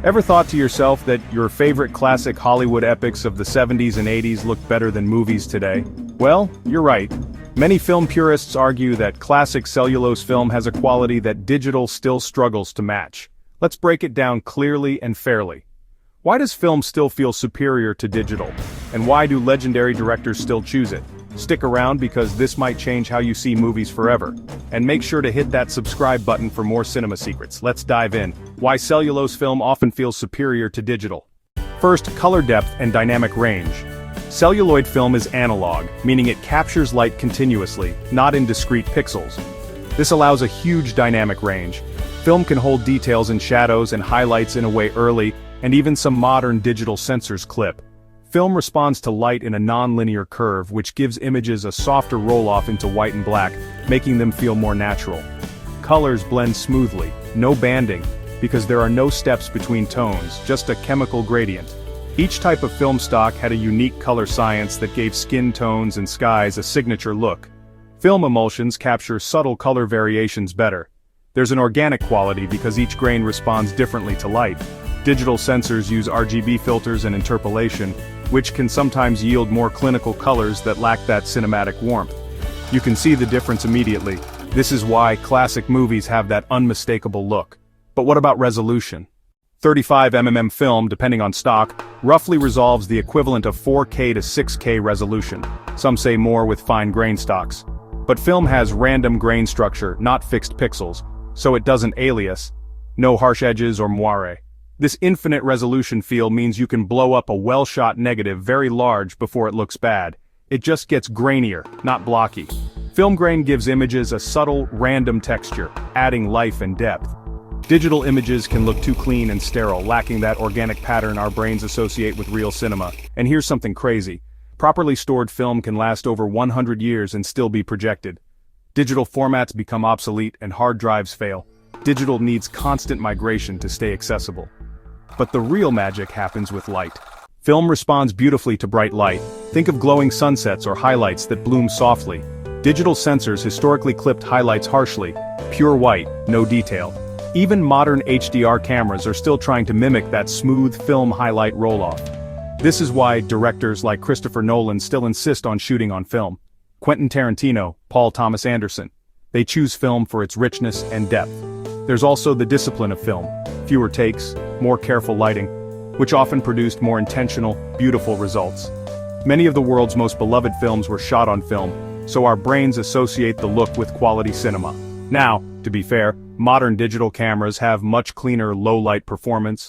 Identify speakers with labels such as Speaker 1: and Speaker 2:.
Speaker 1: Ever thought to yourself that your favorite classic Hollywood epics of the 70s and 80s look better than movies today? Well, you're right. Many film purists argue that classic cellulose film has a quality that digital still struggles to match. Let's break it down clearly and fairly. Why does film still feel superior to digital? And why do legendary directors still choose it? Stick around because this might change how you see movies forever. And make sure to hit that subscribe button for more cinema secrets. Let's dive in. Why cellulose film often feels superior to digital. First, color depth and dynamic range. Celluloid film is analog, meaning it captures light continuously, not in discrete pixels. This allows a huge dynamic range. Film can hold details in shadows and highlights in a way early, and even some modern digital sensors clip. Film responds to light in a non-linear curve, which gives images a softer roll-off into white and black, making them feel more natural. Colors blend smoothly, no banding, because there are no steps between tones, just a chemical gradient. Each type of film stock had a unique color science that gave skin tones and skies a signature look. Film emulsions capture subtle color variations better. There's an organic quality because each grain responds differently to light. Digital sensors use RGB filters and interpolation, which can sometimes yield more clinical colors that lack that cinematic warmth. You can see the difference immediately. This is why classic movies have that unmistakable look. But what about resolution? 35mm film, depending on stock, roughly resolves the equivalent of 4K to 6K resolution. Some say more with fine grain stocks. But film has random grain structure, not fixed pixels, so it doesn't alias. No harsh edges or moire. This infinite resolution feel means you can blow up a well-shot negative very large before it looks bad. It just gets grainier, not blocky. Film grain gives images a subtle, random texture, adding life and depth. Digital images can look too clean and sterile, lacking that organic pattern our brains associate with real cinema. And here's something crazy. Properly stored film can last over 100 years and still be projected. Digital formats become obsolete and hard drives fail. Digital needs constant migration to stay accessible. But the real magic happens with light. Film responds beautifully to bright light. Think of glowing sunsets or highlights that bloom softly. Digital sensors historically clipped highlights harshly, pure white, no detail. Even modern HDR cameras are still trying to mimic that smooth film highlight roll-off. This is why directors like Christopher Nolan still insist on shooting on film. Quentin Tarantino, Paul Thomas Anderson. They choose film for its richness and depth. There's also the discipline of film. Fewer takes, more careful lighting, which often produced more intentional, beautiful results. Many of the world's most beloved films were shot on film, so our brains associate the look with quality cinema. Now, to be fair, modern digital cameras have much cleaner low-light performance,